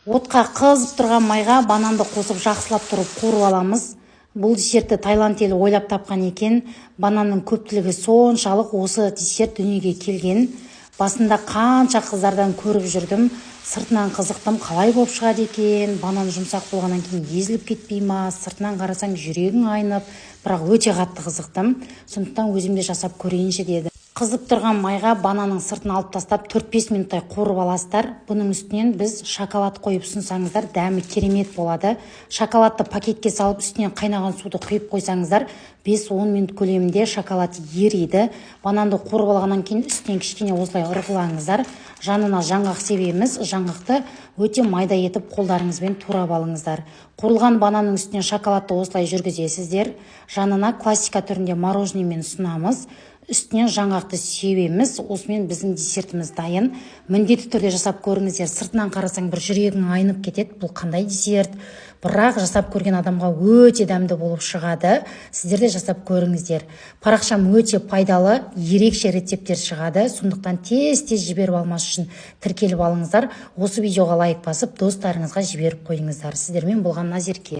Отқа қызып тұрған майға бананды қосып жақсылап тұрып қуырып аламыз. Бұл десертті Таиланд елі ойлап тапқан екен. Бананның көптілігі соншалық осы десерт дүниеге келген. Басында қанша қыздардан көріп жүрдім. Сыртынан қызықтым, қалай болып шығады екен. Банан жұмсақ болғаннан кейін езіліп кетпей ма? Сыртынан қарасаң жүрегің айнып, бірақ өте қатты қызықтым. Сондықтан өзімде жасап көрейінші деді. Қызып тұрған майға бананның сыртын алып тастап 4-5 минуттай қуырып аласыздар. Бұның үстінен біз шоколад қойып ұсынсаңыздар, дәмі керемет болады. Шоколадты пакетке салып үстінен қайнаған суды құйып қойсаңыздар, 5-10 минут көлемінде шоколад ериді. Бананды қуырып алғаннан кейін үстінен кішкене осылай ұрғылаңыздар. Жанына жаңғақ себеміз. Жаңғақты өте майда етіп қолдарыңызбен турап алыңыздар. Қуырылған бананның үстіне шоколадты осылай жүргізесіздер. Жанына классика түрінде мороженныймен ұсынамыз. Үстінен жаңғақты себеміз. Осымен біздің десертіміз дайын. Міндетті түрде жасап көріңіздер. Сыртынан қарасаң бір жүрегің айнып кетеді. Бұл қандай десерт? Бірақ жасап көрген адамға өте дәмді болып шығады. Сіздер де жасап көріңіздер. Парақшам өте пайдалы, ерекше рецепттер шығады. Сондықтан тез-тез жіберіп алмас үшін тіркеліп алыңыздар. Осы видеоға лайк басып, достарыңызға жіберіп қойыңыздар. Сіздермен болған Назерке.